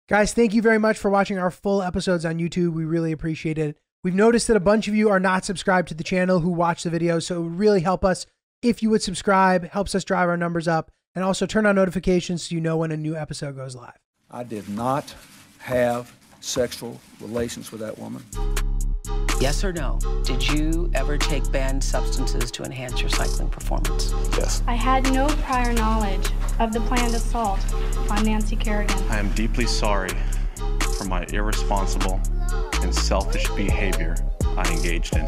Guys, thank you very much for watching our full episodes on YouTube. We really appreciate it. We've noticed that a bunch of you are not subscribed to the channel who watch the videos, so it would really help us if you would subscribe. Helps us drive our numbers up, and also turn on notifications so you know when a new episode goes live. I did not have sexual relations with that woman. Yes or no? Did you ever take banned substances to enhance your cycling performance? Yes. I had no prior knowledge of the planned assault on Nancy Kerrigan. I am deeply sorry for my irresponsible and selfish behavior I engaged in.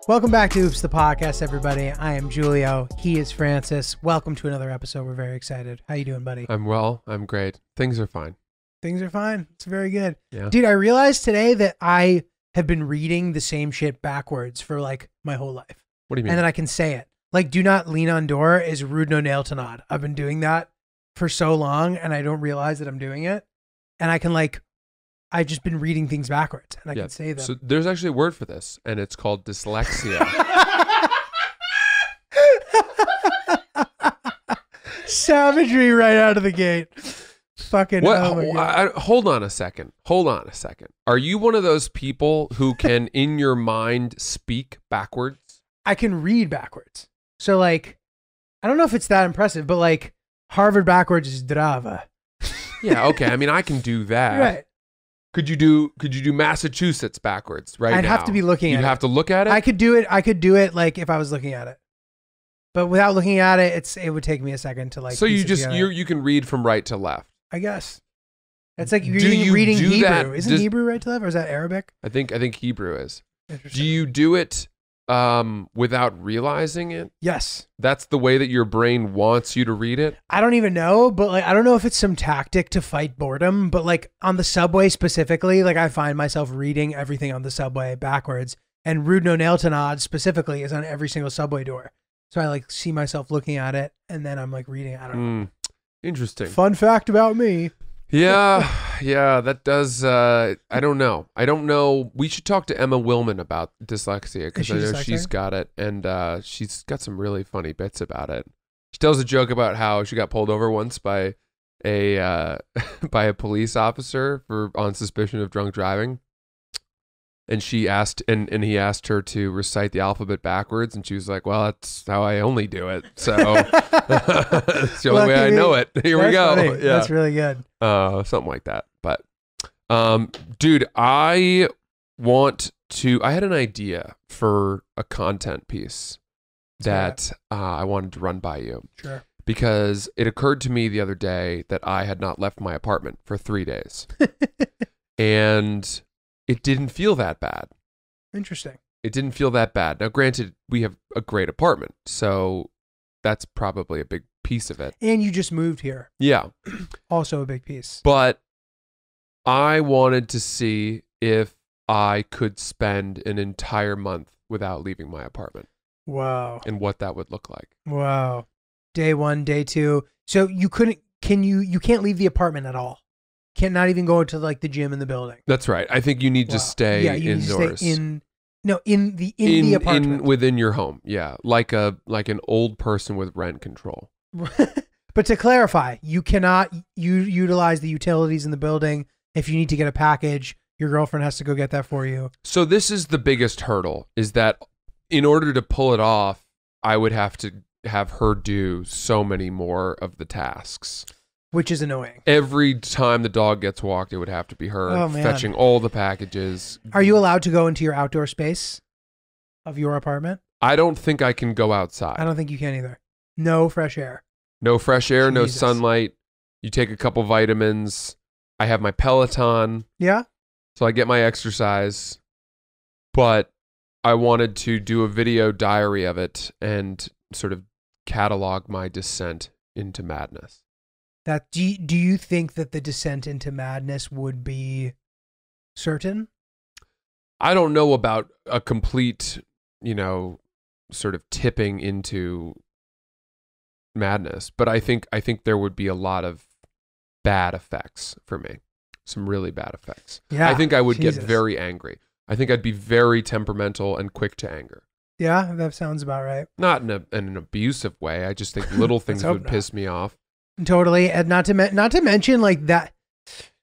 Welcome back to Oops the Podcast, everybody. I am Giulio. He is Francis. Welcome to another episode. We're very excited. How you doing, buddy? I'm well. I'm great. Things are fine. Things are fine. It's very good. Yeah. Dude, I realized today that I have been reading the same shit backwards for like my whole life. What do you mean? And then I can say it. Like, do not lean on door is rude no nail to nod. I've been doing that for so long and I don't realize that I'm doing it. And I can like, I've just been reading things backwards and I can say them. So there's actually a word for this and it's called dyslexia. Savagery right out of the gate. Fucking what? Oh my God. Hold on a second. Hold on a second. Are you one of those people who can, in your mind, speak backwards? I can read backwards. So like, I don't know if it's that impressive, but like Harvard backwards is drava. Yeah. Okay. I mean, I can do that. Right. Could you do Massachusetts backwards right now? I'd have to be looking at it. You'd have to look at it? I could do it like if I was looking at it. But without looking at it, it would take me a second to like. So you can read from right to left. I guess. It's like you're you reading do Hebrew. that- Isn't Hebrew right to left or is that Arabic? I think Hebrew is. Interesting. Do you do it without realizing it? Yes. That's the way that your brain wants you to read it? I don't even know, but like I don't know if it's some tactic to fight boredom, but like on the subway specifically, like I find myself reading everything on the subway backwards, and rude no nail to nod specifically is on every single subway door. So I like see myself looking at it and then I'm like reading. I don't know. Interesting. Fun fact about me. Yeah, that does. I don't know. We should talk to Emma Willman about dyslexia because I know she's got it, and she's got some really funny bits about it. She tells a joke about how she got pulled over once by a by a police officer on suspicion of drunk driving, and she asked, and he asked her to recite the alphabet backwards, and she was like, "Well, that's how I only do it, so it's the only way I know it." Here we go. Funny. Yeah. That's really good. Something like that. But, dude, I had an idea for a content piece that I wanted to run by you. Sure. Because it occurred to me the other day that I had not left my apartment for 3 days. And it didn't feel that bad. Interesting. It didn't feel that bad. Now, granted, we have a great apartment, so that's probably a big piece of it. And you just moved here. Yeah. Also a big piece. But I wanted to see if I could spend an entire month without leaving my apartment. Wow. And what that would look like. Wow. Day 1, day 2. So you can't leave the apartment at all. Can't not even go to like the gym in the building. That's right. I think you need to stay you indoors. Need to stay in the apartment. Within your home. Yeah. Like an old person with rent control. But to clarify, you cannot utilize the utilities in the building. If you need to get a package, your girlfriend has to go get that for you. So this is the biggest hurdle, is that in order to pull it off, I would have to have her do so many more of the tasks. Which is annoying. Every time the dog gets walked, it would have to be her fetching all the packages. Are you allowed to go into your outdoor space of your apartment? I don't think I can go outside. I don't think you can either. No fresh air. No fresh air, no Jesus. sunlight. You take a couple vitamins. I have my Peloton. Yeah? So I get my exercise. But I wanted to do a video diary of it and sort of catalog my descent into madness. Do you think that the descent into madness would be certain? I don't know about a complete, sort of tipping into madness, but I think there would be a lot of bad effects for me. Some really bad effects. Yeah. I think I would Jesus. get very angry. I think I'd be very temperamental and quick to anger. Yeah, that sounds about right. Not in an abusive way. I just think little things would piss me off. Totally. And not to mention like that.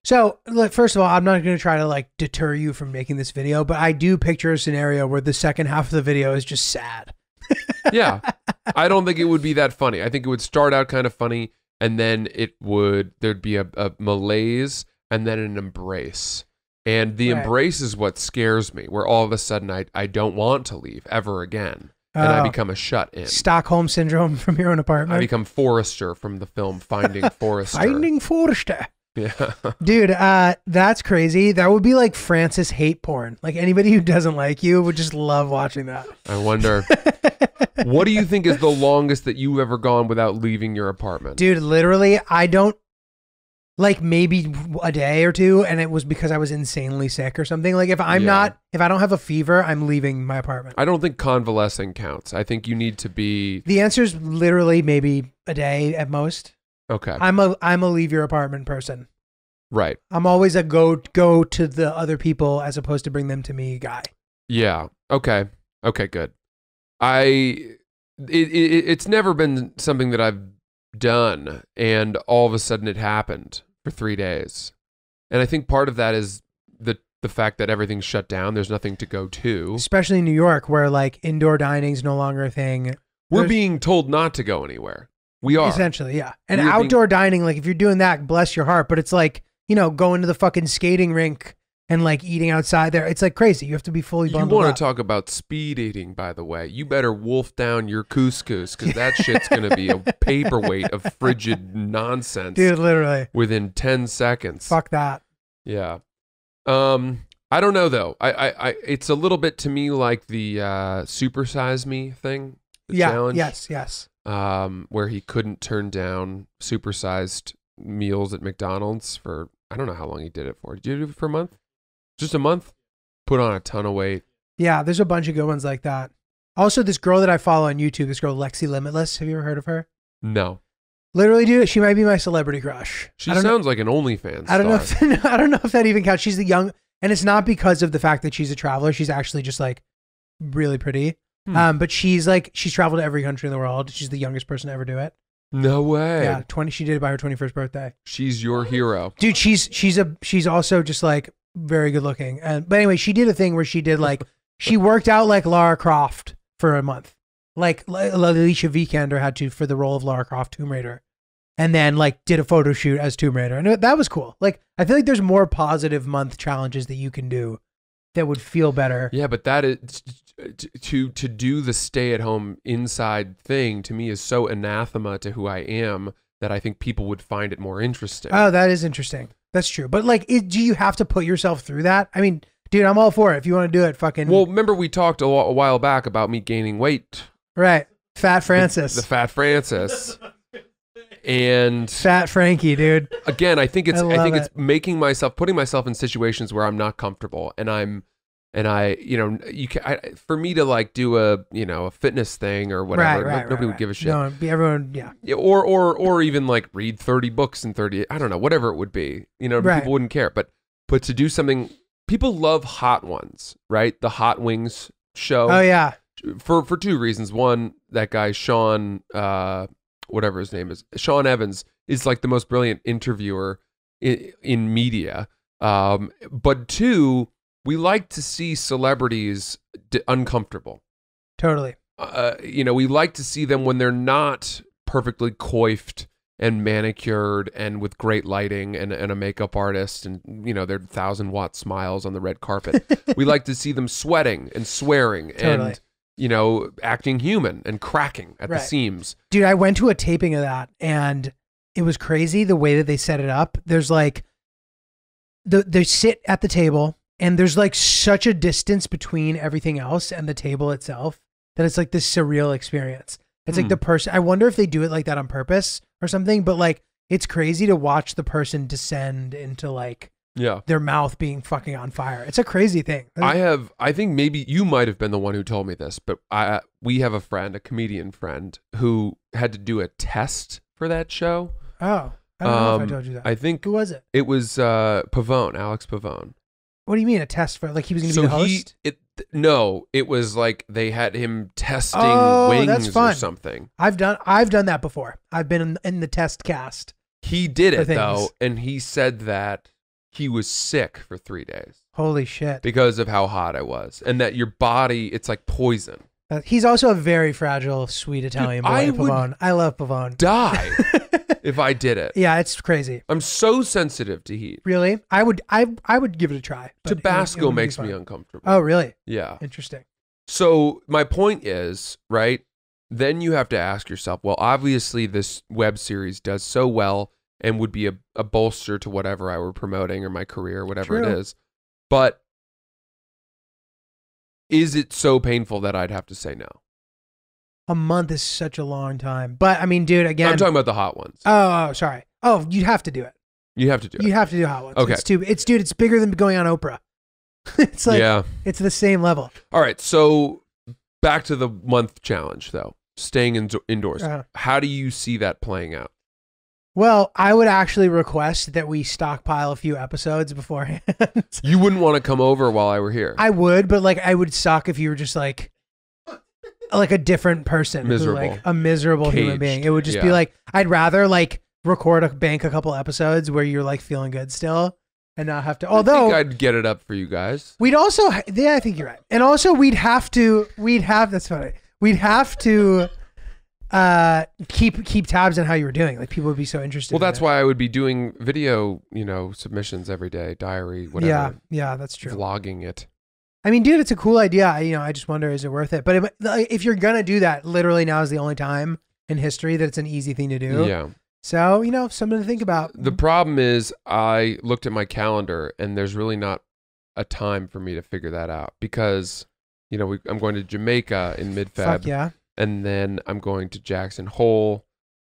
So, look, first of all, I'm not going to try to like deter you from making this video, but I do picture a scenario where the second half of the video is just sad. Yeah. I don't think it would be that funny. I think it would start out kind of funny, and then there'd be a malaise and then an embrace. And the embrace is what scares me, where all of a sudden I don't want to leave ever again. And I become a shut-in. Stockholm Syndrome from your own apartment. I become Forrester from the film Finding Forrester. Finding Forrester. Yeah. Dude, that's crazy. That would be like Francis hate porn. Like anybody who doesn't like you would just love watching that. I wonder. What do you think is the longest that you've ever gone without leaving your apartment? Dude, literally, I don't, like maybe a day or two, and it was because I was insanely sick or something. Like if I don't have a fever, I'm leaving my apartment. I don't think convalescing counts. I think you need to be... The answer is literally maybe a day at most. Okay. I'm a leave your apartment person. Right. I'm always a go to the other people as opposed to bring them to me guy. Yeah. Okay. Okay, good. It's never been something that I've done, and all of a sudden it happened for 3 days. And I think part of that is the fact that everything's shut down. There's nothing to go to. Especially in New York, where like indoor dining is no longer a thing. We're being told not to go anywhere. We are. Essentially, yeah. And outdoor dining, like if you're doing that, bless your heart. But it's like, you know, going to the fucking skating rink and like eating outside there. It's like crazy. You have to be fully bundled up. You want to talk about speed eating, by the way. You better wolf down your couscous, because that shit's going to be a paperweight of frigid nonsense. Dude, literally. Within 10 seconds. Fuck that. Yeah. I don't know, though. It's a little bit to me like the Supersize Me thing. The challenge. Yes. Where he couldn't turn down supersized meals at McDonald's for, I don't know how long he did it for. Did you do it for a month? Just a month? Put on a ton of weight. Yeah, there's a bunch of good ones like that. Also, this girl that I follow on YouTube, this girl Lexi Limitless. Have you ever heard of her? No. Literally, dude, she might be my celebrity crush. She sounds like an OnlyFans I don't know. star. I don't know if that even counts. She's the young, and it's not because of the fact that she's a traveler. She's actually just like really pretty. But she's traveled to every country in the world. She's the youngest person to ever do it. No way. Yeah, 20. She did it by her 21st birthday. She's your hero, dude. She's also just like very good looking. But anyway, she did a thing where she did like she worked out like Lara Croft for a month, like Alicia Vikander had to for the role of Lara Croft Tomb Raider, and then like did a photo shoot as Tomb Raider, and that was cool. Like I feel like there's more positive month challenges that you can do that would feel better. Yeah, but that is to do the stay-at-home inside thing to me is so anathema to who I am that I think people would find it more interesting. Oh, that is interesting. That's true. But like, do you have to put yourself through that? I mean, dude, I'm all for it. If you want to do it, fucking. Well, remember we talked a while back about me gaining weight. Right, Fat Francis. The Fat Francis. And Fat Frankie, dude. Again, I think it's putting myself in situations where I'm not comfortable, for me to like do a fitness thing or whatever, nobody would give a shit. No, everyone, yeah. Or even like read 30 books in 30, I don't know, whatever it would be. People wouldn't care. But to do something, people love Hot Ones, right? The Hot Wings show. Oh yeah. For two reasons. One, that guy Sean, whatever his name is, Sean Evans is like the most brilliant interviewer in media. But two, we like to see celebrities uncomfortable. Totally. We like to see them when they're not perfectly coiffed and manicured and with great lighting and a makeup artist and, their 1,000-watt smiles on the red carpet. We like to see them sweating and swearing totally. And, acting human and cracking at the seams. Dude, I went to a taping of that and it was crazy the way that they set it up. There's like, they sit at the table. And there's like such a distance between everything else and the table itself that it's like this surreal experience. It's like the person, I wonder if they do it like that on purpose or something, but like it's crazy to watch the person descend into like their mouth being fucking on fire. It's a crazy thing. I think maybe you might have been the one who told me this, but we have a comedian friend who had to do a test for that show. Oh, I don't know if I told you that. I think. Who was it? It was Alex Pavone. What do you mean a test for? Like he was going to be the host? No, it was like they had him testing that's wings fun. or something. I've done that before. I've been in the test cast. He did For it things. though, and he said that he was sick for 3 days Holy shit. because of how hot I was, and that your body, it's like poison. He's also a very fragile, sweet Italian boy, I would Pavone. I love Pavone. Die if I did it. Yeah, it's crazy. I'm so sensitive to heat. Really? I would give it a try. but Tabasco it wouldn't be makes me fun. uncomfortable. Oh, really? Yeah. Interesting. So my point is, right, then you have to ask yourself, well, obviously this web series does so well and would be a bolster to whatever I were promoting or my career, whatever True. it is. But is it so painful that I'd have to say no? A month is such a long time. But I mean, dude, again. I'm talking about the hot ones. Oh, sorry. Oh, you have to do it. You have to do it. You have to do hot ones. Okay. It's bigger than going on Oprah. It's like, yeah. it's the same level. All right. So back to the month challenge, though. Staying indoors. How do you see that playing out? Well, I would actually request that we stockpile a few episodes beforehand. You wouldn't want to come over while I were here. I would, but like I would suck if you were just like a different person, Miserable. like a miserable human Caged. being. It would just be Yeah. like I'd rather like record a couple episodes where you're like feeling good still, and not have to. I Although think I'd get it up for you guys. we'd also, yeah, I think you're right, and also we'd have that's funny. We'd have to keep tabs on how you were doing. Like people would be so interested. Well, in that's it. why I would be doing video, submissions every day, diary, whatever. Yeah, that's true. Vlogging it. I mean, dude, it's a cool idea. I just wonder, is it worth it? But if you're gonna do that, literally now is the only time in history that it's an easy thing to do. Yeah. So something to think about. The problem is I looked at my calendar and there's really not a time for me to figure that out because, I'm going to Jamaica in mid-Feb. Fuck yeah. And then I'm going to Jackson Hole,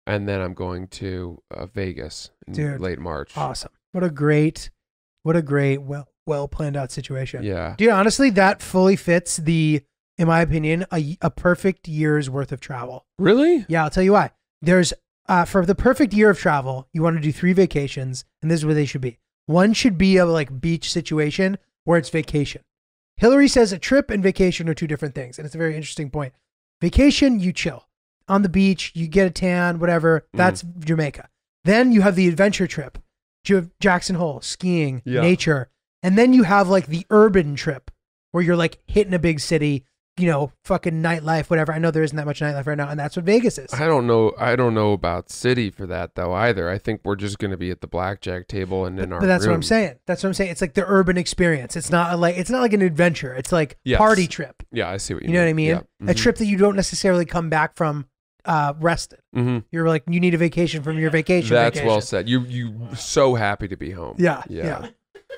and then I'm going to Vegas in Dude, late March. Awesome. What a great, well planned out situation. Yeah. Dude, honestly, that fully fits in my opinion, a perfect year's worth of travel. Really? Yeah, I'll tell you why. There's for the perfect year of travel, you want to do 3 vacations, and this is where they should be. One should be a like beach situation where it's vacation. Hillary says a trip and vacation are 2 different things, and it's a very interesting point. Vacation, you chill on the beach, you get a tan, whatever. That's Jamaica. Then you have the adventure trip, Jackson Hole, skiing, nature. And then you have like the urban trip where you're like hitting a big city, fucking nightlife, whatever. I know there isn't that much nightlife right now, and that's what Vegas is. I don't know about city for that though either. I think we're just going to be at the blackjack table and in our But that's room. what I'm saying. That's what I'm saying. It's like the urban experience. It's not like an adventure. It's like Yes. party trip. Yeah, I see what you You mean. know what I mean? Yeah. A trip that you don't necessarily come back from rested. You're like, you need a vacation from your vacation. That's well said. You so happy to be home. Yeah.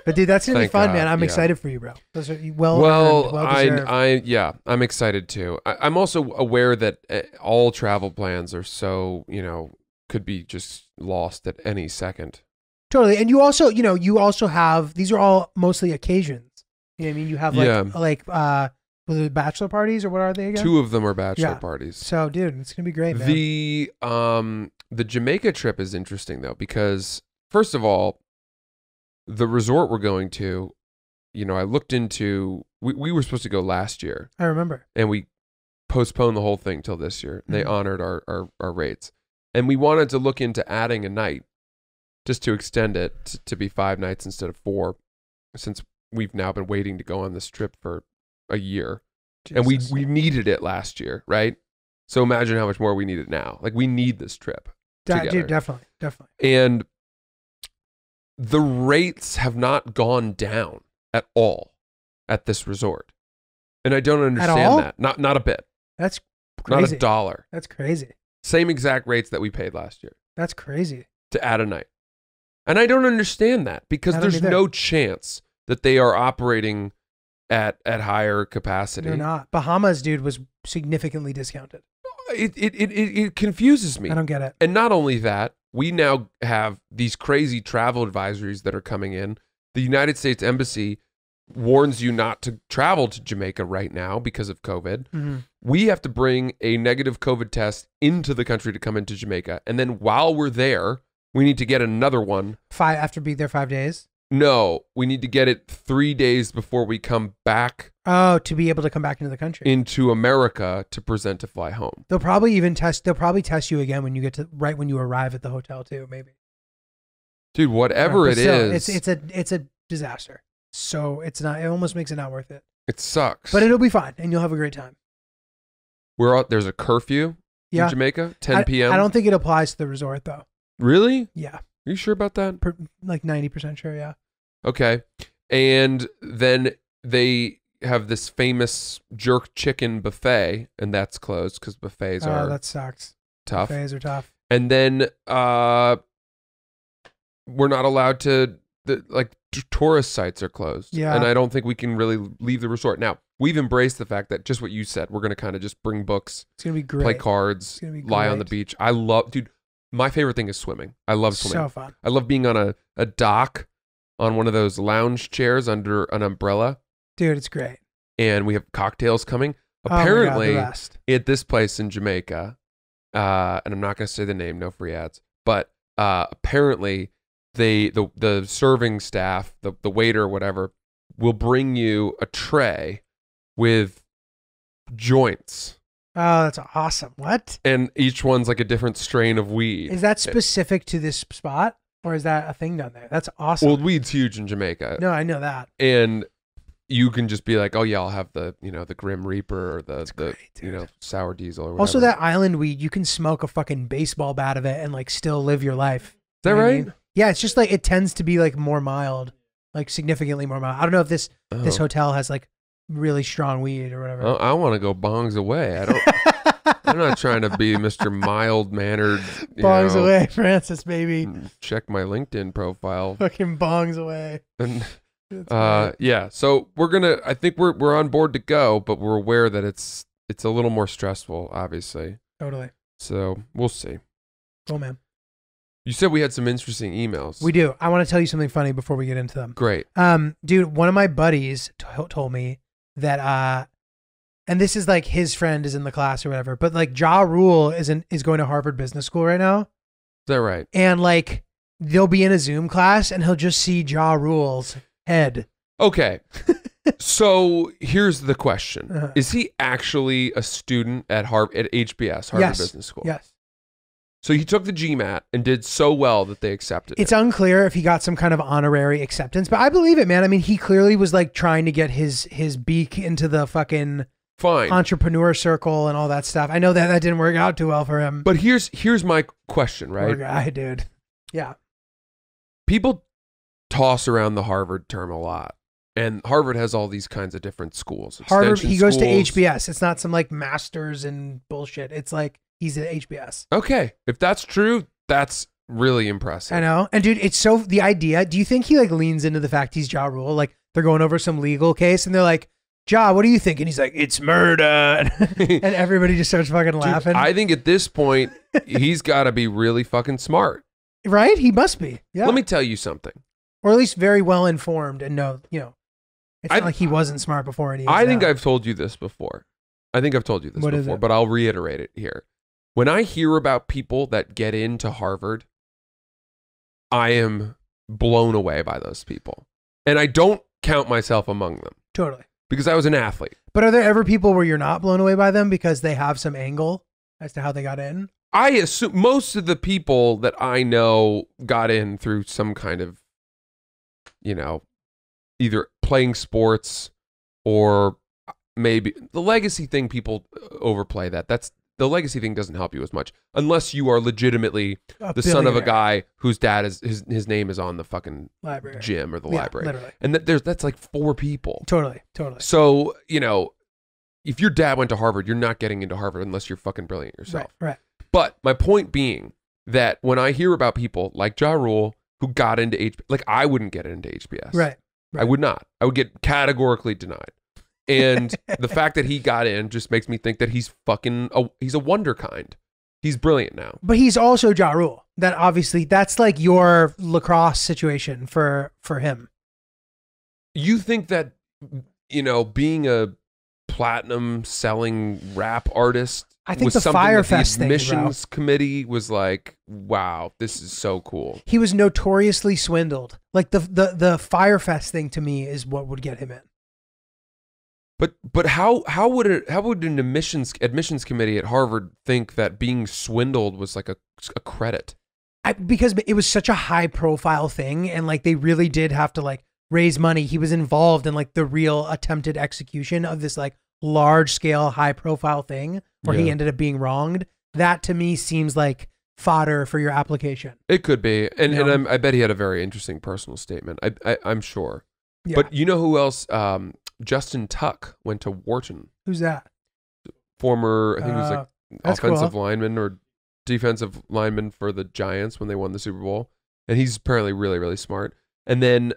But dude, that's gonna be Thank fun, God, man. I'm yeah. excited for you, bro. Those are Well, deserved. I'm excited too. I'm also aware that all travel plans are so, could be just lost at any second. Totally. And you also have, these are all mostly occasions. You know what I mean? You have was it bachelor parties or what are they again? 2 of them are bachelor parties. So dude, it's gonna be great, man. The Jamaica trip is interesting though, because first of all, the resort we're going to, I looked into, we were supposed to go last year. I remember. And we postponed the whole thing till this year. They honored our rates. And we wanted to look into adding a night just to extend it to be 5 nights instead of 4, since we've now been waiting to go on this trip for a year. Jesus. And we needed it last year, right? So imagine how much more we need it now. Like we need this trip together. Dude, definitely. And the rates have not gone down at all at this resort. And I don't understand that. Not a bit. That's crazy. Not $1. That's crazy. Same exact rates that we paid last year. That's crazy. To add a night. And I don't understand that because there's no chance that they are operating at higher capacity. They're not. Bahamas, dude, was significantly discounted. It confuses me. I don't get it. And not only that, we now have these crazy travel advisories that are coming in. The United States Embassy warns you not to travel to Jamaica right now because of COVID. We have to bring a negative COVID test into the country to come into Jamaica. And then while we're there, we need to get another one. After being there 5 days? No, we need to get it 3 days before we come back Oh, to be able to come back into the country. into America to present to fly home. They'll probably test you again when you get to right when you arrive at the hotel too, maybe. Dude, whatever it is, it's a disaster. So it almost makes it not worth it. it sucks. But it'll be fine and you'll have a great time. There's a curfew Yeah. in Jamaica, 10 p.m. I don't think it applies to the resort though. Really? Yeah. Are you sure about that? Like 90% sure, yeah. Okay. And then they have this famous jerk chicken buffet, and that's closed because buffets are that sucks. tough. Buffets are tough. And then we're not allowed to, tourist sites are closed. Yeah. And I don't think we can really leave the resort. Now, we've embraced the fact that just what you said, we're going to kind of just bring books, It's going to be great. play cards, lie on the beach. Dude, my favorite thing is swimming. I love swimming. So fun. I love being on a dock on one of those lounge chairs under an umbrella. Dude, it's great. And we have cocktails coming. Oh my God, Apparently, the best. at this place in Jamaica, and I'm not going to say the name, no free ads, but apparently the serving staff, the waiter or whatever, will bring you a tray with joints. Oh, that's awesome. What? And each one's like a different strain of weed. Is that specific to this spot? Or is that a thing down there? That's awesome. Well, weed's huge in Jamaica. No, I know that. And you can just be like, oh yeah, I'll have the Grim Reaper or the great, sour diesel or whatever. Also, that island weed, you can smoke a fucking baseball bat of it and like still live your life. Is that You know what I right? mean? Yeah, it's just like it tends to be like more mild, like significantly more mild. I don't know if this hotel has like really strong weed or whatever. I want to go bongs away. I'm not trying to be Mr. Mild mannered. Bongs away, Francis, baby. Check my LinkedIn profile. Fucking bongs away. And yeah, so I think we're on board to go, but we're aware that it's a little more stressful, obviously. Totally. So we'll see. Cool, man. You said we had some interesting emails. We do. I want to tell you something funny before we get into them. Great. Dude, one of my buddies told me that, and this is like his friend is in the class or whatever, but like Ja Rule is going to Harvard Business School right now. Is that right? And like they'll be in a Zoom class and he'll just see Ja Rule's head. Okay. So here's the question: Is he actually a student at HBS, Harvard Business School? Yes. So he took the GMAT and did so well that they accepted It's it. unclear if he got some kind of honorary acceptance, but I believe it, man. I mean, he clearly was like trying to get his beak into the fucking entrepreneur circle and all that stuff. I know that didn't work out too well for him. But here's my question, right? Poor guy, dude. Yeah. People toss around the Harvard term a lot. And Harvard has all these kinds of different schools. Harvard, he goes to schools. HBS. It's not some like masters and bullshit. It's like he's at HBS. Okay. If that's true, that's really impressive. I know. And dude, it's so the idea. Do you think he like leans into the fact he's Ja Rule? Like they're going over some legal case and they're like, Ja, what do you think? And he's like, it's murder. And everybody just starts fucking laughing. I think at this point, he's got to be really fucking smart. Right? He must be. Yeah. Let me tell you something. Or at least very well informed and know, it's not like he wasn't smart before. And I think I've told you this before. But I'll reiterate it here. When I hear about people that get into Harvard, I am blown away by those people. And I don't count myself among them. Totally. Because I was an athlete. But are there ever people where you're not blown away by them because they have some angle as to how they got in? I assume most of the people that I know got in through some kind of, either playing sports or maybe the legacy thing. People overplay that. The legacy thing doesn't help you as much unless you are legitimately the son of a guy whose dad is his name is on the fucking library gym or the library. Literally. And that's like 4 people. Totally. So, if your dad went to Harvard, you're not getting into Harvard unless you're fucking brilliant yourself. Right. But my point being that when I hear about people like Ja Rule who got into HBS, I wouldn't get into HBS. Right. I would not. I would get categorically denied. And the fact that he got in just makes me think that he's he's a wonderkind. He's brilliant now. But he's also Ja Rule. That's like your lacrosse situation for him. You think that, being a platinum selling rap artist, I think was the something Fire that Fest the thing, admissions committee was like, wow, this is so cool. He was notoriously swindled. Like the Fire Fest thing to me is what would get him in. But how would an admissions committee at Harvard think that being swindled was like a credit? Because it was such a high profile thing, and like they really did have to like raise money. He was involved in like the real attempted execution of this like large scale, high profile thing where he ended up being wronged. That to me seems like fodder for your application. It could be, and I bet he had a very interesting personal statement. I'm sure. Yeah. But you know who else? Justin Tuck went to Wharton. Who's that? Former, I think he was like offensive lineman or defensive lineman for the Giants when they won the Super Bowl. And he's apparently really, really smart. And then,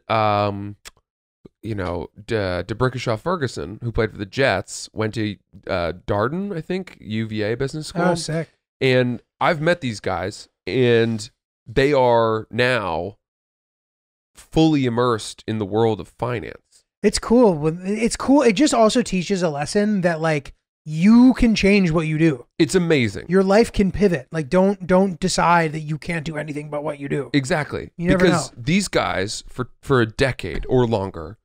DeBrickashaw Ferguson, who played for the Jets, went to Darden, I think, UVA Business School. Oh, sick. And I've met these guys, and they are now fully immersed in the world of finance. It's cool. It's cool. It just also teaches a lesson that like you can change what you do. It's amazing. Your life can pivot. Like don't decide that you can't do anything but what you do. Exactly. You never know. These guys for a decade or longer,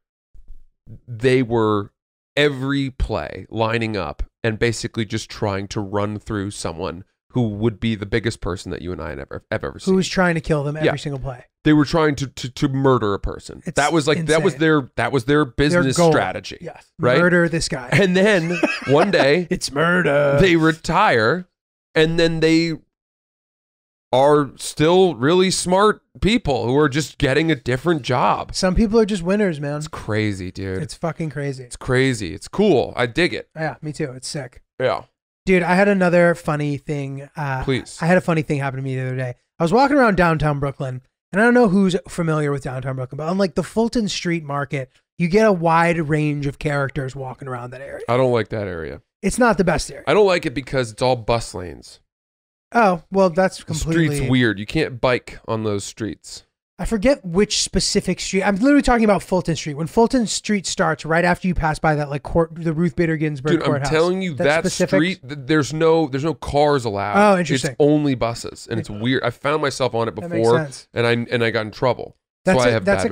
they were every play lining up and basically just trying to run through someone who would be the biggest person that you and I have ever seen. Who was trying to kill them every single play. They were trying to murder a person. That was their business strategy. Yes. Right? Murder this guy. And then one day it's murder. They retire, and then they are still really smart people who are just getting a different job. Some people are just winners, man. It's crazy, dude. It's fucking crazy. It's crazy. It's cool. I dig it. Yeah, me too. It's sick. Yeah. Dude, I had another funny thing. Please. I had a funny thing happen to me the other day. I was walking around downtown Brooklyn, and I don't know who's familiar with downtown Brooklyn, but on like the Fulton Street Market, you get a wide range of characters walking around that area. I don't like that area. It's not the best area. I don't like it because it's all bus lanes. Oh, well, that's completely... The street's weird. You can't bike on those streets. I forget which specific street. I'm literally talking about Fulton Street. When Fulton Street starts, right after you pass by that like the Ruth Bader Ginsburg courthouse. I'm telling you, that street, there's no cars allowed. Oh, interesting. It's only buses, and it's weird. I found myself on it before, and I got in trouble. That's a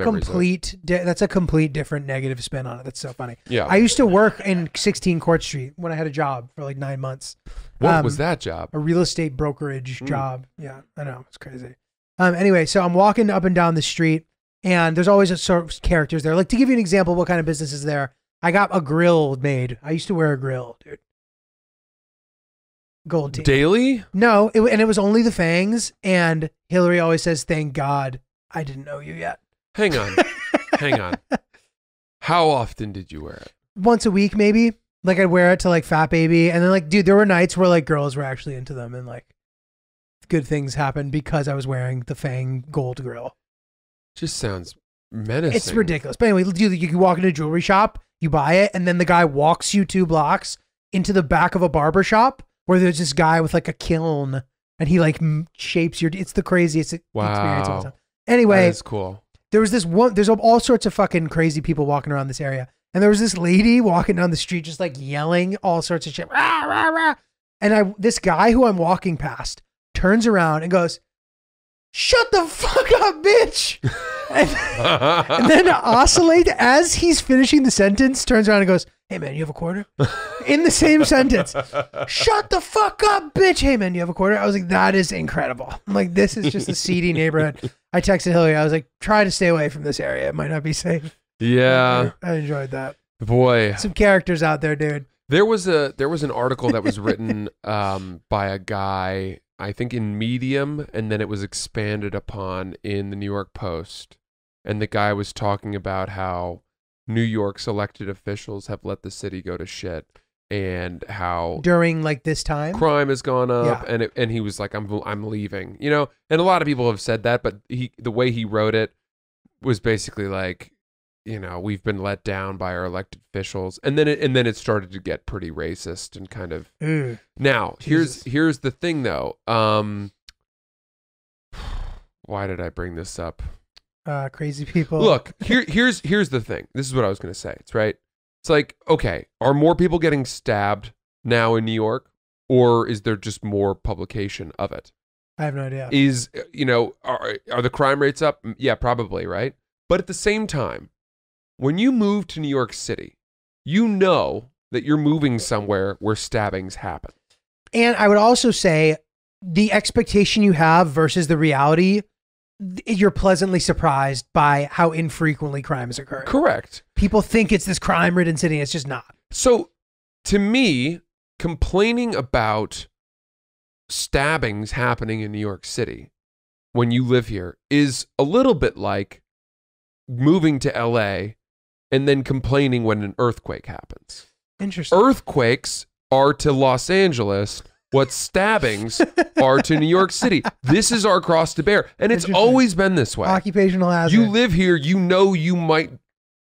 complete different negative spin on it. That's so funny. Yeah. I used to work in 16 Court Street when I had a job for like 9 months. What was that job? A real estate brokerage job. Yeah, I know. It's crazy. Anyway, so I'm walking up and down the street, and there's always a sort of characters there. Like, to give you an example, what kind of business is there? I got a grill made. I used to wear a grill, dude. Gold team. Daily? No, and it was only the fangs, and Hillary always says, "Thank God I didn't know you yet." Hang on. Hang on. How often did you wear it? Once a week, maybe. Like, I'd wear it to, like, Fat Baby, and then, like, dude, there were nights where, like, girls were actually into them, and, like, good things happened because I was wearing the Fang gold grill. Just sounds menacing. It's ridiculous. But anyway, you can walk into a jewelry shop, you buy it, and then the guy walks you 2 blocks into the back of a barber shop where there's this guy with like a kiln, and he like shapes your. It's the craziest experience of all time. Anyway, that is cool. There was this one. There's all sorts of fucking crazy people walking around this area, and there was this lady walking down the street just like yelling all sorts of shit. Rah, rah, rah. And this guy who I'm walking past turns around and goes, "Shut the fuck up, bitch!" and then oscillate as he's finishing the sentence, turns around and goes, "Hey man, you have a quarter?" In the same sentence. "Shut the fuck up, bitch. Hey man, you have a quarter?" I was like, that is incredible. I'm like, this is just a seedy neighborhood. I texted Hillary. I was like, try to stay away from this area. It might not be safe. Yeah. I enjoyed that. Boy. Some characters out there, dude. There was an article that was written by a guy, I think in Medium, and then it was expanded upon in the New York Post. And the guy was talking about how New York's elected officials have let the city go to shit, and how during like this time crime has gone up, and he was like, I'm leaving, you know. And a lot of people have said that, but the way he wrote it was basically like, you know, we've been let down by our elected officials, and then it started to get pretty racist and kind of. Now here's the thing though. Why did I bring this up? Crazy people. Look, here's the thing. This is what I was going to say. It's right. It's like, okay, are more people getting stabbed now in New York, or is there just more publication of it? I have no idea. Is, you know, are the crime rates up? Yeah, probably, right? But at the same time, when you move to New York City, you know that you're moving somewhere where stabbings happen. And I would also say the expectation you have versus the reality, you're pleasantly surprised by how infrequently crime is occurring. Correct. People think it's this crime-ridden city. It's just not. So, to me, complaining about stabbings happening in New York City when you live here is a little bit like moving to LA and then complaining when an earthquake happens. Interesting. Earthquakes are to Los Angeles what stabbings are to New York City. This is our cross to bear, and it's always been this way. Occupational hazard. You live here, you know you might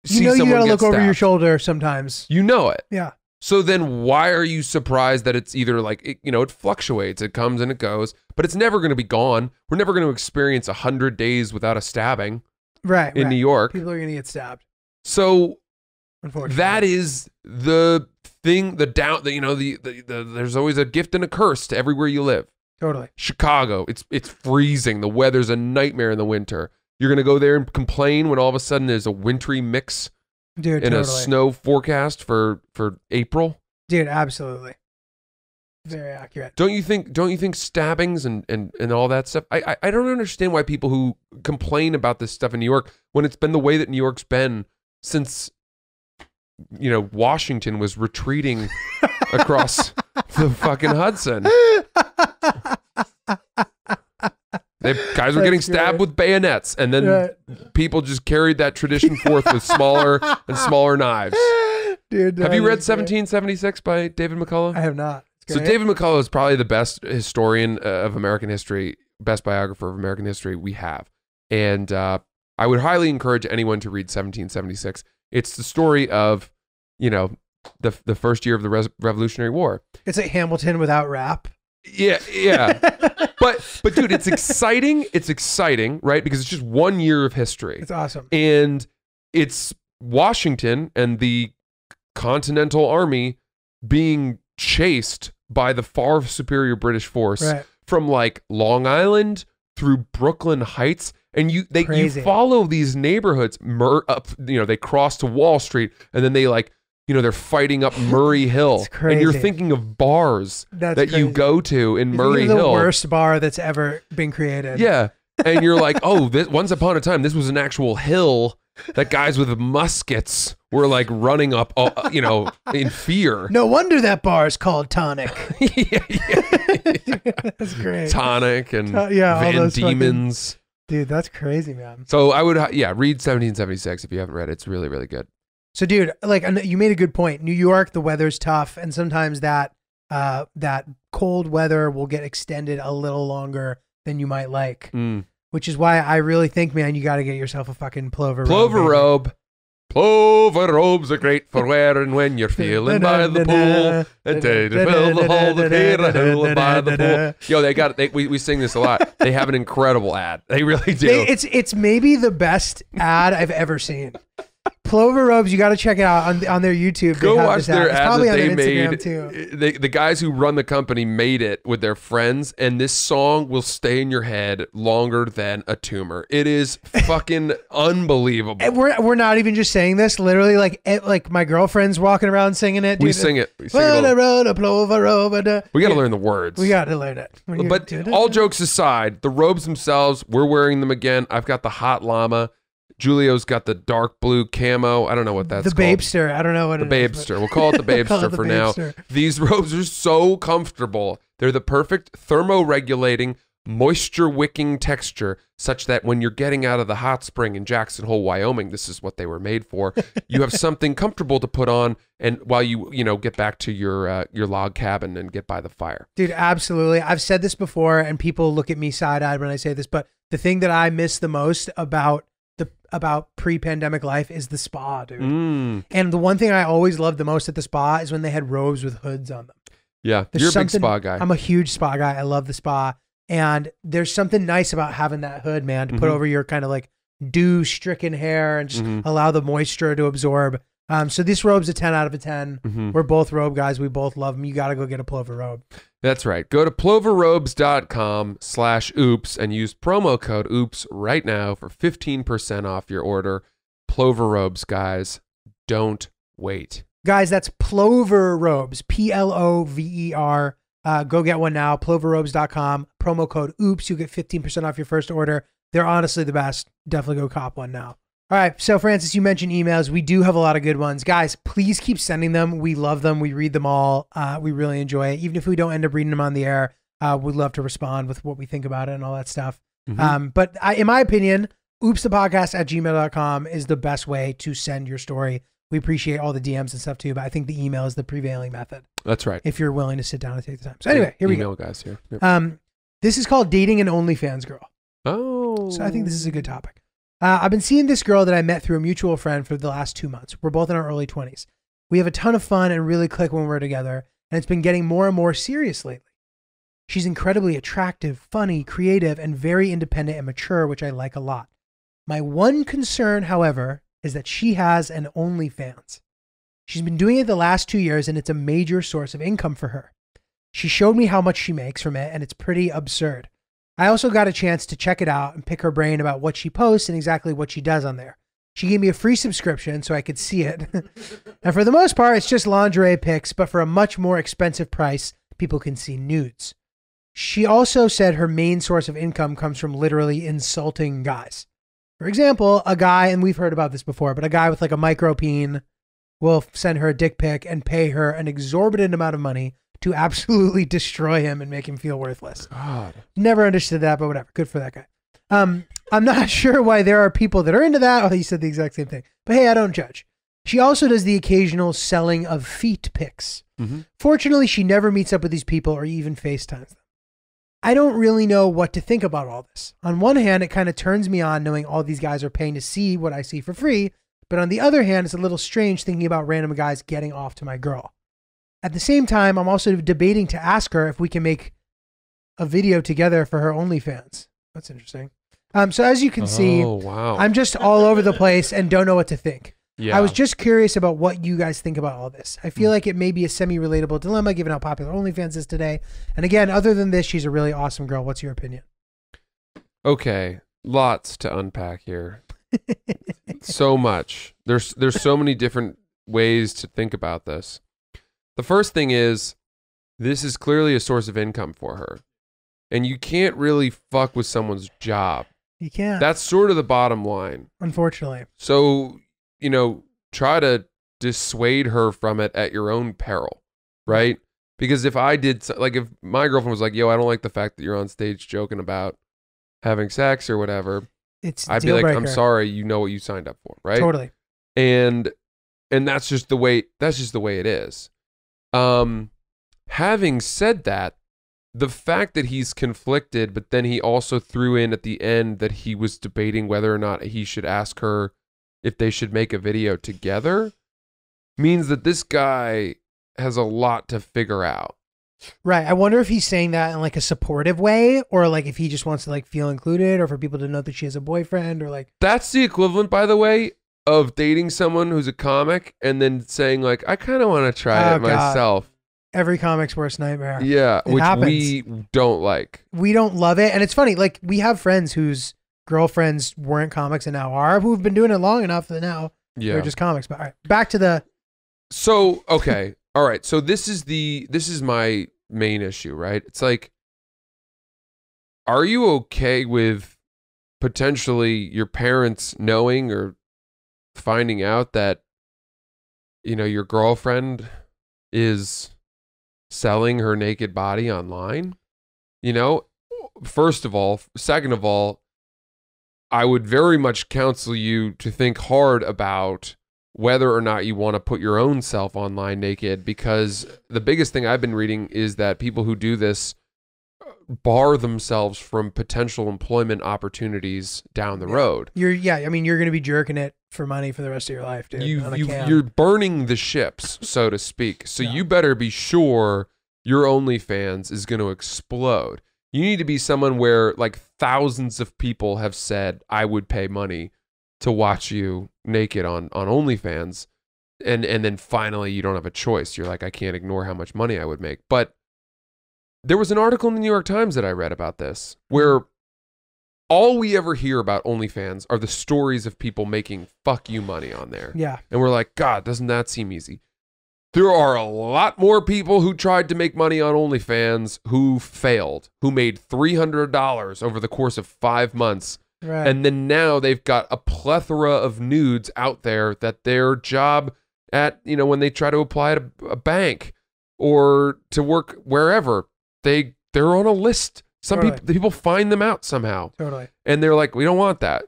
see someone you gotta get look over stabbed. your shoulder sometimes. You know it. Yeah. So then why are you surprised that it's either like, it fluctuates, it comes and it goes, but it's never going to be gone. We're never going to experience 100 days without a stabbing in New York. People are going to get stabbed. So unfortunately, that is the thing, there's always a gift and a curse to everywhere you live. Totally. Chicago, it's freezing. The weather's a nightmare in the winter. You're going to go there and complain when all of a sudden there's a wintry mix Dude, in totally. a snow forecast for April. Dude, absolutely. Very accurate. Don't you think stabbings and all that stuff? I don't understand why people who complain about this stuff in New York when it's been the way that New York's been since Washington was retreating across the fucking Hudson. Guys were getting stabbed with bayonets, and then people just carried that tradition forth with smaller and smaller knives. Dude, have you read 1776 by David McCullough? I have not. So David McCullough is probably the best historian of American history, best biographer of American history we have. And I would highly encourage anyone to read 1776. It's the story of, the first year of the Revolutionary War. It's like Hamilton without rap. Yeah. But dude, it's exciting. It's exciting, right? Because it's just 1 year of history. It's awesome. And it's Washington and the Continental Army being chased by the far superior British force from like Long Island through Brooklyn Heights. And you follow these neighborhoods they cross to Wall Street, and then they they're fighting up Murray Hill. And you're thinking of bars that you go to in Murray Hill. The worst bar that's ever been created. Yeah. And you're like, oh, once upon a time, this was an actual hill that guys with muskets were like running up, in fear. No wonder that bar is called Tonic. That's great. Tonic and Van Diemen's. Dude, that's crazy, man. So I would, read 1776 if you haven't read it. It's really, really good. So, dude, you made a good point. New York, the weather's tough, and sometimes that cold weather will get extended a little longer than you might like. Which is why I really think, man, you got to get yourself a fucking plover robe. Plover robes are great for wearing when you're feeling by the pool. And they fill the hole to clear a hole by the pool. Yo, they got it. We sing this a lot. They have an incredible ad. They really do. It's maybe the best ad I've ever seen. Plover robes, you got to check it out on their YouTube. Go watch their ad that they made. Too. The guys who run the company made it with their friends, and this song will stay in your head longer than a tumor. It is fucking unbelievable. And we're not even just saying this. Literally, like my girlfriend's walking around singing it. We sing it. We got to learn the words. We got to learn it. But all jokes aside, the robes themselves, we're wearing them again. I've got the hot llama. Giulio's got the dark blue camo. I don't know what that's called. The Babester. I don't know what it is. The Babester. We'll call it the Babester for now. These robes are so comfortable. They're the perfect thermoregulating, moisture-wicking texture, such that when you're getting out of the hot spring in Jackson Hole, Wyoming, this is what they were made for. You have something comfortable to put on, and while you get back to your log cabin and get by the fire. Dude, absolutely. I've said this before, and people look at me side-eyed when I say this, but the thing that I miss the most about pre-pandemic life is the spa, dude. And the one thing I always loved the most at the spa is when they had robes with hoods on them. Yeah, you're a big spa guy. I'm a huge spa guy. I love the spa. And there's something nice about having that hood, man, to put over your kind of like dew-stricken hair and just allow the moisture to absorb. So this robe's a 10 out of a 10. We're both robe guys. We both love them. You got to go get a plover robe. That's right. Go to ploverrobes.com/oops and use promo code oops right now for 15% off your order. Plover robes, guys. Don't wait. Guys, that's Plover Robes, Plover. Go get one now, ploverrobes.com, promo code OOPS. You get 15% off your first order. They're honestly the best. Definitely go cop one now. All right, so Francis, you mentioned emails. We do have a lot of good ones. Guys, please keep sending them. We love them. We read them all. We really enjoy it. Even if we don't end up reading them on the air, we'd love to respond with what we think about it and all that stuff. But in my opinion, oopsthepodcast@gmail.com is the best way to send your story. We appreciate all the DMs and stuff too, but I think the email is the prevailing method. That's right. If you're willing to sit down and take the time. So anyway, here we go. Guys here. Yep. This is called Dating an OnlyFans Girl. Oh. So I think this is a good topic. I've been seeing this girl that I met through a mutual friend for the last 2 months. We're both in our early 20s. We have a ton of fun and really click when we're together, and it's been getting more and more serious lately. She's incredibly attractive, funny, creative, and very independent and mature, which I like a lot. My one concern, however, is that she has an OnlyFans. She's been doing it the last 2 years, and it's a major source of income for her. She showed me how much she makes from it, and it's pretty absurd. I also got a chance to check it out and pick her brain about what she posts and exactly what she does on there. She gave me a free subscription so I could see it. And for the most part, it's just lingerie pics, but for a much more expensive price, people can see nudes. She also said her main source of income comes from literally insulting guys. For example, a guy, and we've heard about this before, but a guy with like a micro peen will send her a dick pic and pay her an exorbitant amount of money to absolutely destroy him and make him feel worthless. God. Never understood that, but whatever. Good for that guy. I'm not sure why there are people that are into that. Oh, he said the exact same thing. But hey, I don't judge. She also does the occasional selling of feet pics. Fortunately, she never meets up with these people or even FaceTimes them. I don't really know what to think about all this. On one hand, it kind of turns me on knowing all these guys are paying to see what I see for free. But on the other hand, it's a little strange thinking about random guys getting off to my girl. At the same time, I'm also debating to ask her if we can make a video together for her OnlyFans. That's interesting. So as you can see, wow. I'm just all over the place and don't know what to think. Yeah. I was just curious about what you guys think about all this. I feel like it may be a semi-relatable dilemma given how popular OnlyFans is today. And again, other than this, she's a really awesome girl. What's your opinion? Okay, lots to unpack here. So much. There's so many different ways to think about this. The first thing is, this is clearly a source of income for her. And you can't really fuck with someone's job. You can't. That's sort of the bottom line. Unfortunately. So, try to dissuade her from it at your own peril, right? Because if I did, like if my girlfriend was like, yo, I don't like the fact that you're on stage joking about having sex or whatever, I'd be like, I'm sorry, you know what you signed up for, right? Totally. And that's just the way it is. Having said that, the fact that he's conflicted, but then he also threw in at the end that he was debating whether or not he should ask her if they should make a video together means that this guy has a lot to figure out. Right. I wonder if he's saying that in like a supportive way or like if he just wants to like feel included or for people to know that she has a boyfriend or like. That's the equivalent, by the way, of dating someone who's a comic and then saying like, I kind of want to try it myself. Every comic's worst nightmare. Yeah, it which happens. We don't like. We don't love it. And it's funny, like we have friends whose girlfriends weren't comics and now are, who've been doing it long enough that now they're just comics. But all right, back to the. So, okay. All right. So this is my main issue, right? It's like, are you okay with potentially your parents knowing or finding out that, your girlfriend is selling her naked body online? First of all. Second of all, I would very much counsel you to think hard about whether or not you want to put your own self online naked, because the biggest thing I've been reading is that people who do this bar themselves from potential employment opportunities down the road. You're going to be jerking it for money for the rest of your life, dude. You're burning the ships, so to speak. So you better be sure your OnlyFans is going to explode. You need to be someone where like thousands of people have said, I would pay money to watch you naked on OnlyFans. And then finally you don't have a choice. You're like, I can't ignore how much money I would make. But there was an article in the New York Times that I read about this where all we ever hear about OnlyFans are the stories of people making fuck you money on there. Yeah. And we're like, God, doesn't that seem easy? There are a lot more people who tried to make money on OnlyFans who failed, who made $300 over the course of 5 months. Right. And then now they've got a plethora of nudes out there that their job at, you know, when they try to apply at a bank or to work wherever, they're on a list. Some people find them out somehow. Totally. And they're like, we don't want that.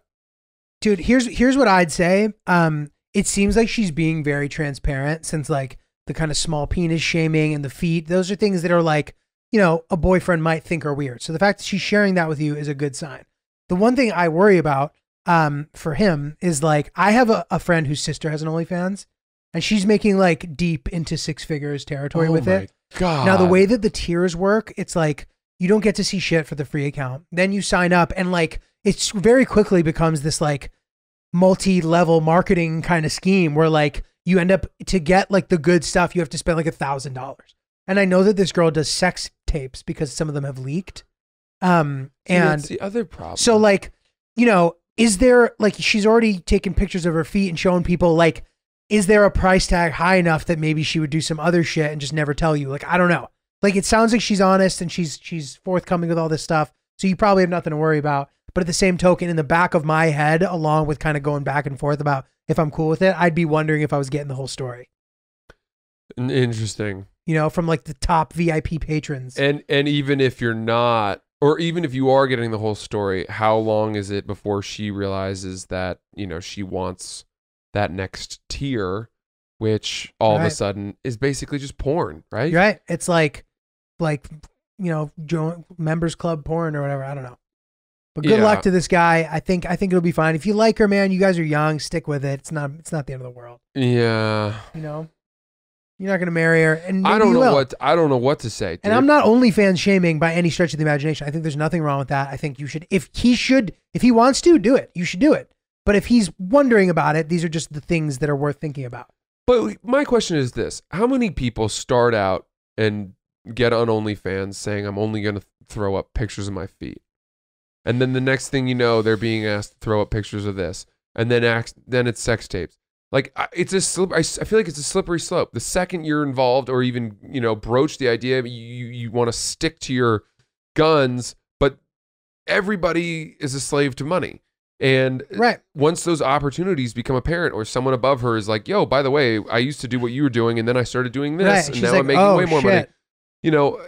Dude, here's what I'd say. It seems like she's being very transparent, since like the kind of small penis shaming and the feet, those are things that are like, you know, a boyfriend might think are weird. So the fact that she's sharing that with you is a good sign. The one thing I worry about for him is like, I have a friend whose sister has an OnlyFans, and she's making like deep into 6 figures territory with it. God. Now the way that the tiers work, it's like you don't get to see shit for the free account. Then you sign up, and like it's very quickly becomes this like multi-level marketing kind of scheme where like you end up, to get like the good stuff, you have to spend like $1,000. And I know that this girl does sex tapes because some of them have leaked. And that's the other problem. So like, you know, is there like, she's already taken pictures of her feet and showing people, like, is there a price tag high enough that maybe she would do some other shit and just never tell you? Like, I don't know. Like, it sounds like she's honest and she's forthcoming with all this stuff. So you probably have nothing to worry about. But at the same token, in the back of my head, along with kind of going back and forth about if I'm cool with it, I'd be wondering if I was getting the whole story. Interesting. You know, from like the top VIP patrons. And even if you're not, or even if you are getting the whole story, how long is it before she realizes that, you know, she wants that next tier, which all of a sudden is basically just porn, right? You're right. It's like, you know, members club porn or whatever. I don't know. But good luck to this guy. I think it'll be fine. If you like her, man, you guys are young, stick with it. It's not the end of the world. Yeah. You know, you're not going to marry her, and I don't know what to say, dude. And I'm not OnlyFans shaming by any stretch of the imagination. I think there's nothing wrong with that. I think you should, if he wants to do it, you should do it. But if he's wondering about it, these are just the things that are worth thinking about. But my question is this: how many people start out and get on OnlyFans saying, "I'm only going to throw up pictures of my feet," and then the next thing you know, they're being asked to throw up pictures of this, and then it's sex tapes. Like, it's I feel like it's a slippery slope. The second you're involved, or even, you know, broach the idea, you want to stick to your guns, but everybody is a slave to money. And once those opportunities become apparent, or someone above her is like, "Yo, by the way, I used to do what you were doing, and then I started doing this, and now I'm making way more money." You know,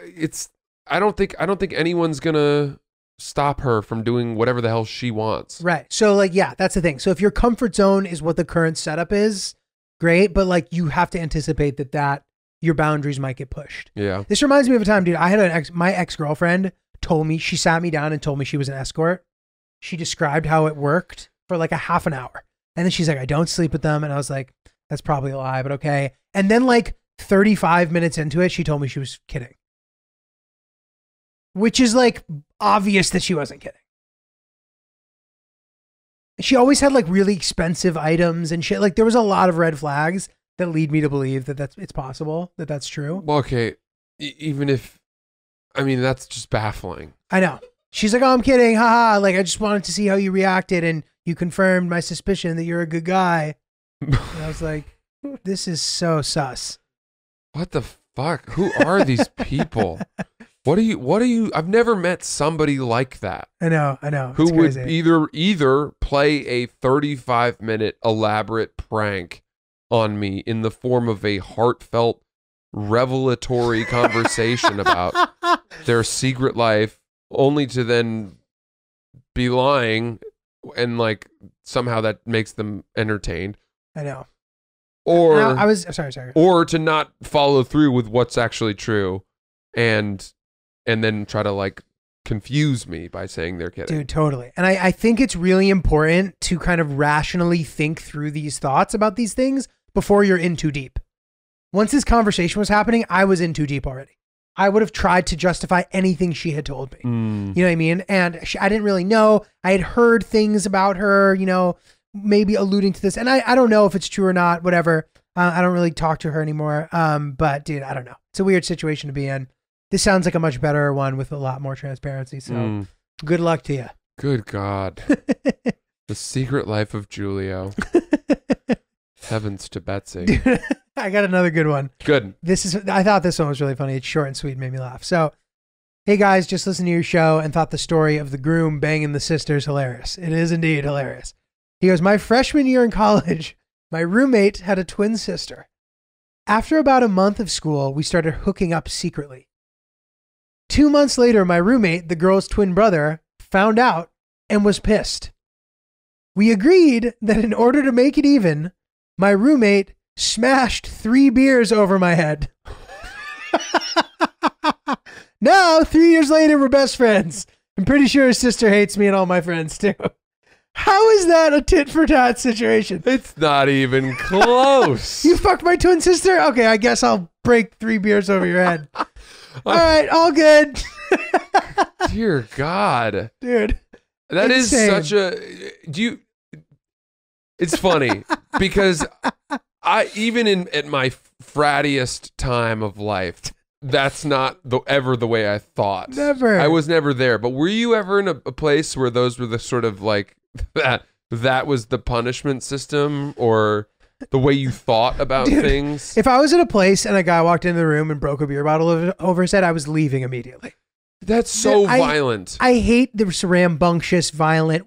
I don't think anyone's gonna stop her from doing whatever the hell she wants. Right. So like, yeah, that's the thing. So if your comfort zone is what the current setup is, great. But like, you have to anticipate that your boundaries might get pushed. Yeah. This reminds me of a time, dude. I had my ex-girlfriend told me, she sat me down and told me she was an escort. She described how it worked for like a half an hour. And then she's like, "I don't sleep with them." And I was like, that's probably a lie, but okay. And then like 35 minutes into it, she told me she was kidding. Which is like obvious that she wasn't kidding. She always had like really expensive items and shit. Like, there was a lot of red flags that lead me to believe that it's possible that that's true. Well, okay. Even if, I mean, that's just baffling. I know. She's like, "Oh, I'm kidding. Haha. Like, I just wanted to see how you reacted, and you confirmed my suspicion that you're a good guy." And I was like, this is so sus. What the fuck? Who are these people? What do you, I've never met somebody like that. I know. Who would either play a 35-minute elaborate prank on me in the form of a heartfelt, revelatory conversation about their secret life, only to then be lying, and like somehow that makes them entertained. I know. Or I was sorry. Or to not follow through with what's actually true, and then try to like confuse me by saying they're kidding. Dude, totally. And I think it's really important to kind of rationally think through these thoughts about these things before you're in too deep. Once this conversation was happening, I was in too deep already. I would have tried to justify anything she had told me. You know what I mean? And I didn't really know. I had heard things about her, you know, maybe alluding to this. And I don't know if it's true or not, whatever. I don't really talk to her anymore. But dude, I don't know. It's a weird situation to be in. This sounds like a much better one with a lot more transparency. So good luck to you. Good God. The secret life of Giulio. Heavens to Betsy. Dude, I got another good one. Good. I thought this one was really funny. It's short and sweet, made me laugh. So, hey guys, just listened to your show and thought the story of the groom banging the sisters hilarious. It is indeed hilarious. He goes, my freshman year in college, my roommate had a twin sister. After about a month of school, we started hooking up secretly. 2 months later, my roommate, the girl's twin brother, found out and was pissed. We agreed that in order to make it even, my roommate smashed 3 beers over my head. Now, 3 years later, we're best friends. I'm pretty sure his sister hates me and all my friends too. How is that a tit for tat situation? It's not even close. You fucked my twin sister? Okay, I guess I'll break 3 beers over your head. All right, all good. Dear God. Dude. That insane. is such a... It's funny because at my frattiest time of life, that's not ever the way I thought. Never. I was never there. But were you ever in a place where those were the sort of like that was the punishment system or the way you thought about things? If I was at a place and a guy walked into the room and broke a beer bottle over his head, I was leaving immediately. That's so violent. I hate the rambunctious, violent,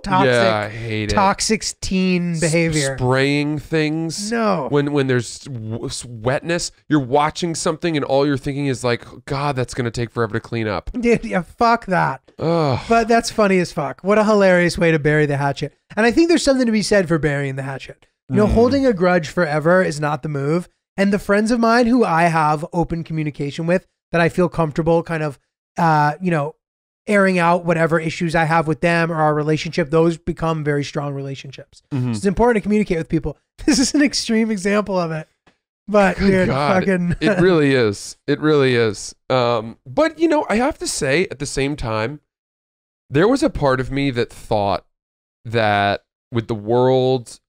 toxic, yeah, I hate it. Toxic teen behavior. Spraying things. No. When there's wetness, you're watching something and all you're thinking is like, God, that's going to take forever to clean up. Dude, yeah, fuck that. Ugh. But that's funny as fuck. What a hilarious way to bury the hatchet. And I think there's something to be said for burying the hatchet. You know, holding a grudge forever is not the move. And the friends of mine who I have open communication with that I feel comfortable kind of airing out whatever issues I have with them or our relationship, those become very strong relationships. So it's important to communicate with people. This is an extreme example of it. But dude, fucking it really is. It really is. But I have to say at the same time, there was a part of me that thought that with the world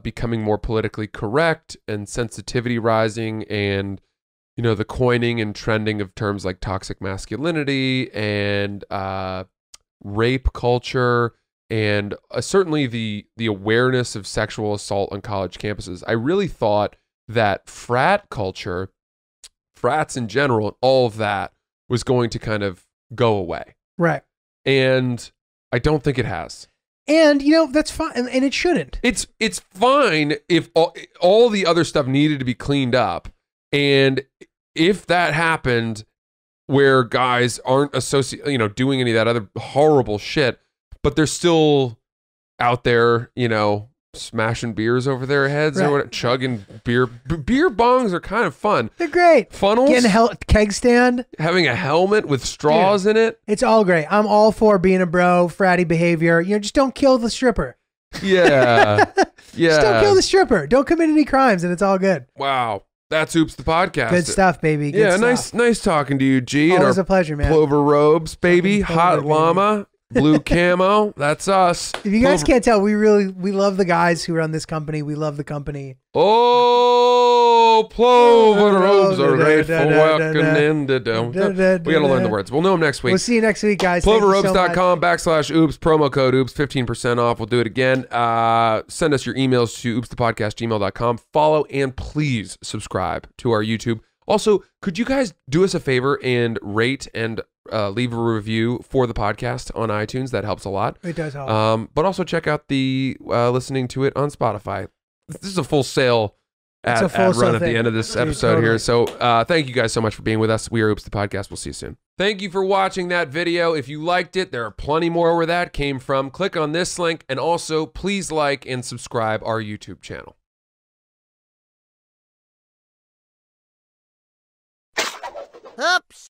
becoming more politically correct and sensitivity rising and the coining and trending of terms like toxic masculinity and rape culture and certainly the awareness of sexual assault on college campuses, I really thought that frat culture, frats in general, all of that was going to kind of go away. Right. And I don't think it has. And, that's fine. And it shouldn't. It's fine if all the other stuff needed to be cleaned up. And if that happened where guys aren't doing any of that other horrible shit, but they're still out there, smashing beers over their heads or what, chugging beer. Beer bongs are kind of fun. They're great. Funnels. Getting keg stand. Having a helmet with straws in it. It's all great. I'm all for being a bro, fratty behavior. Just don't kill the stripper. Yeah. Yeah. Just don't kill the stripper. Don't commit any crimes and it's all good. Wow. That's Oops the Podcast. Good stuff, baby. Good stuff. Nice talking to you, G. Always a pleasure, man. Plover robes, baby. Hot llama, blue camo. That's us. If you guys can't tell, we love the guys who run this company. We love the company. Oh, plover robes are great for walking in the dome. We got to learn the words. We'll know them next week. We'll see you next week, guys. Ploverrobes.com/oops, promo code oops, 15% off. We'll do it again. Send us your emails to oopsthepodcast@gmail.com. Follow and please subscribe to our YouTube. Also, could you guys do us a favor and rate and leave a review for the podcast on iTunes? That helps a lot. It does help. But also check out the listening to it on Spotify. This is a full sale ad run at the end of this episode here. So thank you guys so much for being with us. We are Oops the Podcast. We'll see you soon. Thank you for watching that video. If you liked it, there are plenty more where that came from. Click on this link and also please like and subscribe our YouTube channel. Oops.